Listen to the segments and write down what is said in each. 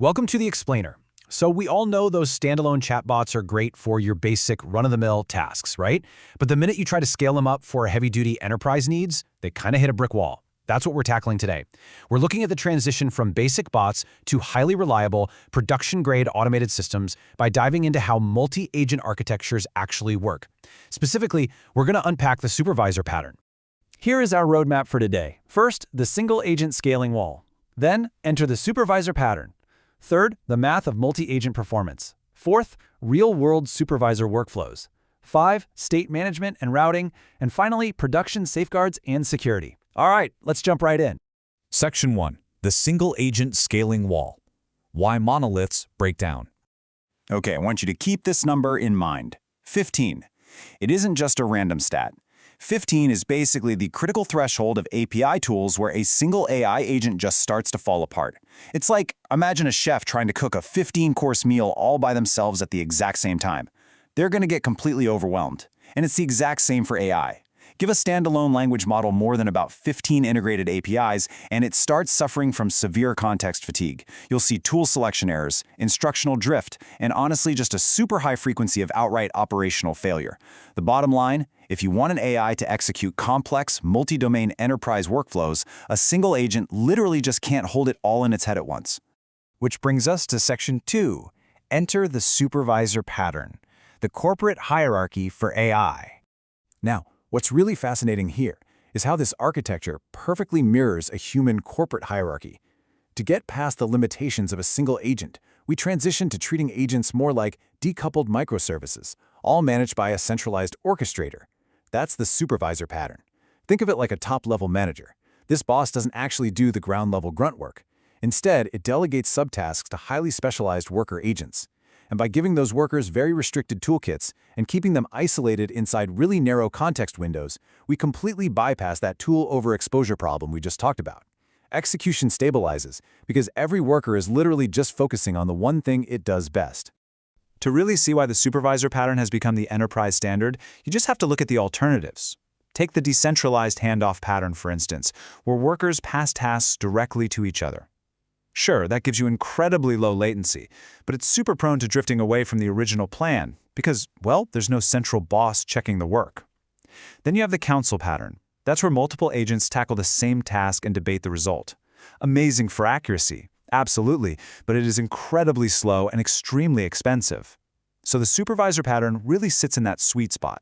Welcome to the Explainer. So we all know those standalone chatbots are great for your basic run-of-the-mill tasks, right? But the minute you try to scale them up for heavy-duty enterprise needs, they kind of hit a brick wall. That's what we're tackling today. We're looking at the transition from basic bots to highly reliable, production-grade automated systems by diving into how multi-agent architectures actually work. Specifically, we're going to unpack the supervisor pattern. Here is our roadmap for today. First, the single-agent scaling wall. Then, enter the supervisor pattern. Third, the math of multi-agent performance. Fourth, real-world supervisor workflows. 5, state management and routing. And finally, production safeguards and security. All right, let's jump right in. Section 1. The single-agent scaling wall. Why monoliths break down. Okay, I want you to keep this number in mind. 15. It isn't just a random stat. 15 is basically the critical threshold of API tools where a single AI agent just starts to fall apart. It's like, imagine a chef trying to cook a 15-course meal all by themselves at the exact same time. They're going to get completely overwhelmed. And it's the exact same for AI. Give a standalone language model more than about 15 integrated APIs, and it starts suffering from severe context fatigue. You'll see tool selection errors, instructional drift, and honestly just a super high frequency of outright operational failure. The bottom line, if you want an AI to execute complex, multi-domain enterprise workflows, a single agent literally just can't hold it all in its head at once. Which brings us to Section 2. Enter the supervisor pattern, the corporate hierarchy for AI. Now, what's really fascinating here is how this architecture perfectly mirrors a human corporate hierarchy. To get past the limitations of a single agent, we transition to treating agents more like decoupled microservices, all managed by a centralized orchestrator. That's the supervisor pattern. Think of it like a top-level manager. This boss doesn't actually do the ground-level grunt work. Instead, it delegates subtasks to highly specialized worker agents. And by giving those workers very restricted toolkits and keeping them isolated inside really narrow context windows, we completely bypass that tool overexposure problem we just talked about. Execution stabilizes because every worker is literally just focusing on the one thing it does best. To really see why the supervisor pattern has become the enterprise standard, you just have to look at the alternatives. Take the decentralized handoff pattern, for instance, where workers pass tasks directly to each other. Sure, that gives you incredibly low latency, but it's super prone to drifting away from the original plan because, well, there's no central boss checking the work. Then you have the council pattern. That's where multiple agents tackle the same task and debate the result. Amazing for accuracy, absolutely, but it is incredibly slow and extremely expensive. So the supervisor pattern really sits in that sweet spot.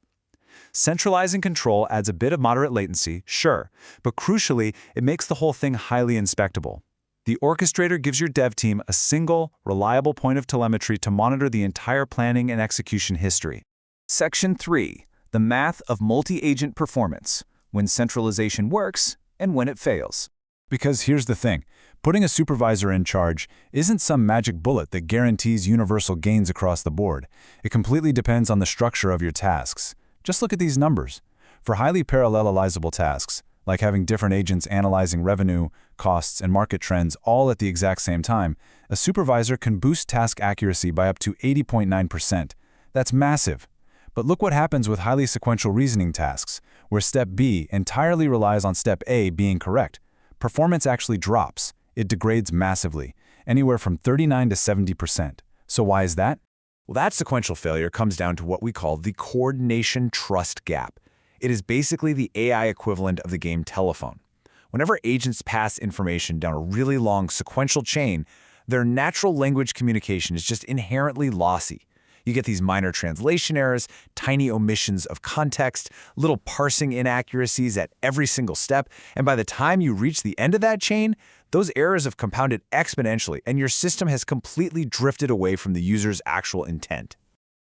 Centralizing control adds a bit of moderate latency, sure, but crucially, it makes the whole thing highly inspectable. The orchestrator gives your dev team a single, reliable point of telemetry to monitor the entire planning and execution history. Section 3. The math of multi-agent performance, when centralization works and when it fails. Because here's the thing, putting a supervisor in charge isn't some magic bullet that guarantees universal gains across the board. It completely depends on the structure of your tasks. Just look at these numbers. For highly parallelizable tasks, like having different agents analyzing revenue, costs, and market trends all at the exact same time, a supervisor can boost task accuracy by up to 80.9%. That's massive. But look what happens with highly sequential reasoning tasks, where step B entirely relies on step A being correct. Performance actually drops. It degrades massively, anywhere from 39 to 70%. So why is that? Well, that sequential failure comes down to what we call the coordination trust gap. It is basically the AI equivalent of the game telephone. Whenever agents pass information down a really long sequential chain, their natural language communication is just inherently lossy. You get these minor translation errors, tiny omissions of context, little parsing inaccuracies at every single step, and by the time you reach the end of that chain, those errors have compounded exponentially, and your system has completely drifted away from the user's actual intent.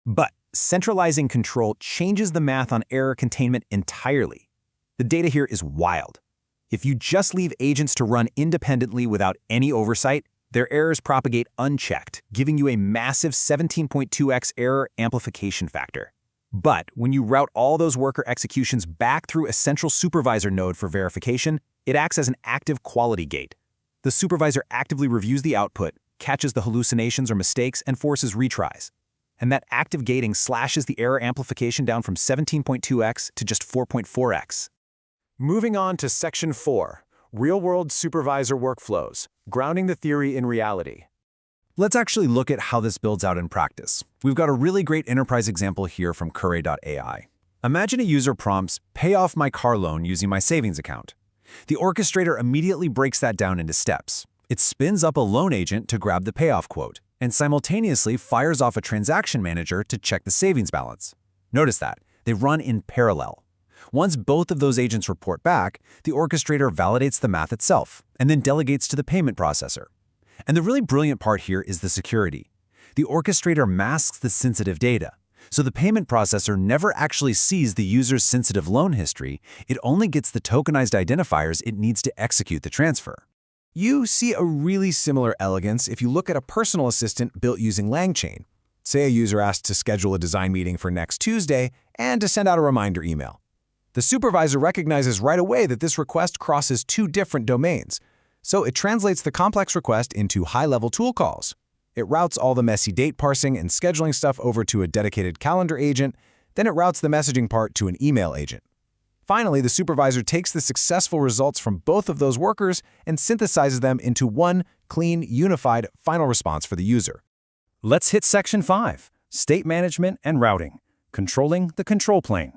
But centralizing control changes the math on error containment entirely. The data here is wild. If you just leave agents to run independently without any oversight, their errors propagate unchecked, giving you a massive 17.2x error amplification factor. But when you route all those worker executions back through a central supervisor node for verification, it acts as an active quality gate. The supervisor actively reviews the output, catches the hallucinations or mistakes, and forces retries. And that active gating slashes the error amplification down from 17.2x to just 4.4x. Moving on to Section 4, Real-World Supervisor Workflows, Grounding the Theory in Reality. Let's actually look at how this builds out in practice. We've got a really great enterprise example here from CrewAI. Imagine a user prompts, "Pay off my car loan using my savings account." The orchestrator immediately breaks that down into steps. It spins up a loan agent to grab the payoff quote, and simultaneously fires off a transaction manager to check the savings balance. Notice that. They run in parallel. Once both of those agents report back, the orchestrator validates the math itself, and then delegates to the payment processor. And the really brilliant part here is the security. The orchestrator masks the sensitive data, so the payment processor never actually sees the user's sensitive loan history. It only gets the tokenized identifiers it needs to execute the transfer. You see a really similar elegance if you look at a personal assistant built using LangChain. Say a user asks to schedule a design meeting for next Tuesday and to send out a reminder email. The supervisor recognizes right away that this request crosses two different domains, so it translates the complex request into high-level tool calls. It routes all the messy date parsing and scheduling stuff over to a dedicated calendar agent, then it routes the messaging part to an email agent. Finally, the supervisor takes the successful results from both of those workers and synthesizes them into one clean, unified final response for the user. Let's hit Section 5, State Management and Routing, Controlling the Control Plane.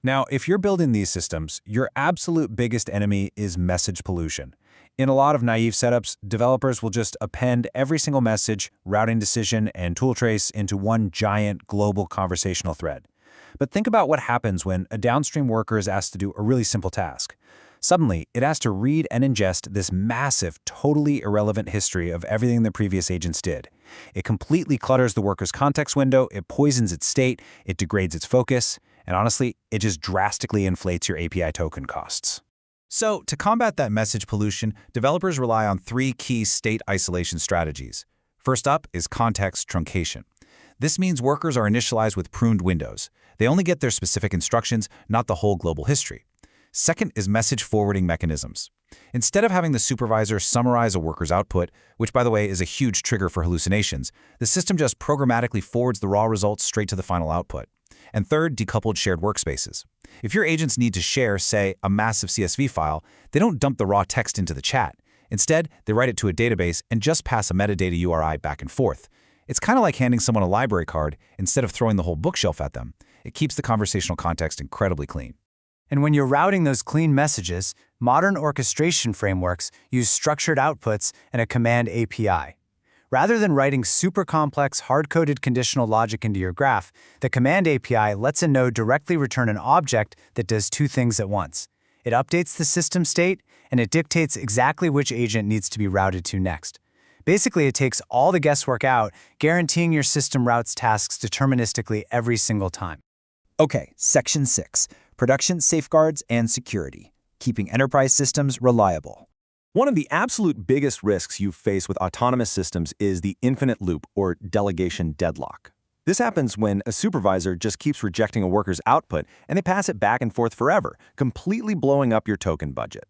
Now, if you're building these systems, your absolute biggest enemy is message pollution. In a lot of naive setups, developers will just append every single message, routing decision, and tool trace into one giant global conversational thread. But think about what happens when a downstream worker is asked to do a really simple task. Suddenly, it has to read and ingest this massive, totally irrelevant history of everything the previous agents did. It completely clutters the worker's context window, it poisons its state, it degrades its focus, and honestly, it just drastically inflates your API token costs. So, to combat that message pollution, developers rely on three key state isolation strategies. First up is context truncation. This means workers are initialized with pruned windows. They only get their specific instructions, not the whole global history. Second is message forwarding mechanisms. Instead of having the supervisor summarize a worker's output, which by the way is a huge trigger for hallucinations, the system just programmatically forwards the raw results straight to the final output. And third, decoupled shared workspaces. If your agents need to share, say, a massive CSV file, they don't dump the raw text into the chat. Instead, they write it to a database and just pass a metadata URI back and forth. It's kind of like handing someone a library card instead of throwing the whole bookshelf at them. It keeps the conversational context incredibly clean. And when you're routing those clean messages, modern orchestration frameworks use structured outputs and a command API. Rather than writing super complex, hard-coded conditional logic into your graph, the command API lets a node directly return an object that does two things at once. It updates the system state, and it dictates exactly which agent needs to be routed to next. Basically, it takes all the guesswork out, guaranteeing your system routes tasks deterministically every single time. Okay, Section 6, Production Safeguards and Security, Keeping Enterprise Systems Reliable. One of the absolute biggest risks you face with autonomous systems is the infinite loop, or delegation deadlock. This happens when a supervisor just keeps rejecting a worker's output and they pass it back and forth forever, completely blowing up your token budget.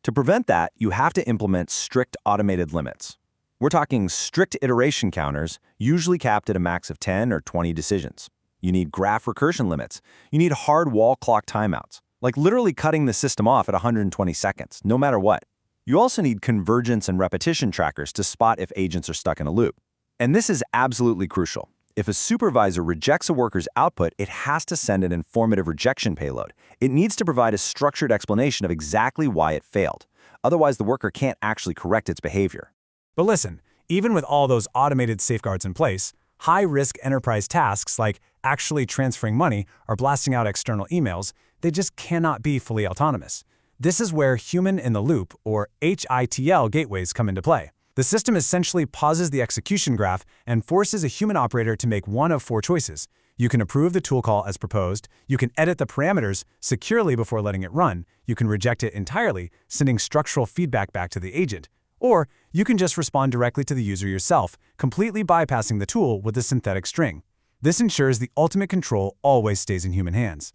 To prevent that, you have to implement strict automated limits. We're talking strict iteration counters, usually capped at a max of 10 or 20 decisions. You need graph recursion limits. You need hard wall clock timeouts, like literally cutting the system off at 120 seconds, no matter what. You also need convergence and repetition trackers to spot if agents are stuck in a loop. And this is absolutely crucial. If a supervisor rejects a worker's output, it has to send an informative rejection payload. It needs to provide a structured explanation of exactly why it failed. Otherwise, the worker can't actually correct its behavior. But listen, even with all those automated safeguards in place, high-risk enterprise tasks like actually transferring money or blasting out external emails, they just cannot be fully autonomous. This is where human-in-the-loop, or HITL, gateways come into play. The system essentially pauses the execution graph and forces a human operator to make one of four choices. You can approve the tool call as proposed, you can edit the parameters securely before letting it run, you can reject it entirely, sending structural feedback back to the agent, or you can just respond directly to the user yourself, completely bypassing the tool with a synthetic string. This ensures the ultimate control always stays in human hands.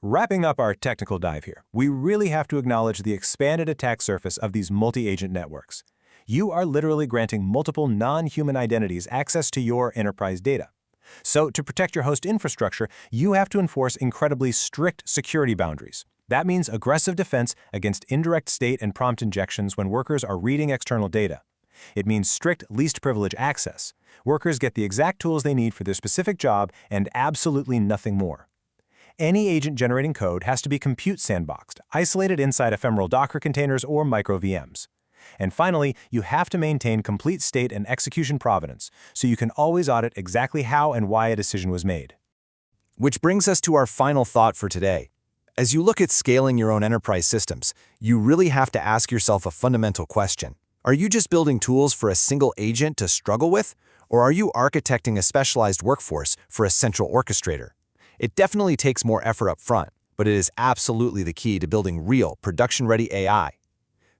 Wrapping up our technical dive here, we really have to acknowledge the expanded attack surface of these multi-agent networks. You are literally granting multiple non-human identities access to your enterprise data. So to protect your host infrastructure, you have to enforce incredibly strict security boundaries. That means aggressive defense against indirect state and prompt injections when workers are reading external data. It means strict least privilege access. Workers get the exact tools they need for their specific job and absolutely nothing more. Any agent generating code has to be compute sandboxed, isolated inside ephemeral Docker containers or micro VMs. And finally, you have to maintain complete state and execution provenance, so you can always audit exactly how and why a decision was made. Which brings us to our final thought for today. As you look at scaling your own enterprise systems, you really have to ask yourself a fundamental question. Are you just building tools for a single agent to struggle with, or are you architecting a specialized workforce for a central orchestrator? It definitely takes more effort up front, but it is absolutely the key to building real, production-ready AI.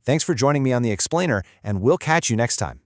Thanks for joining me on The Explainer, and we'll catch you next time.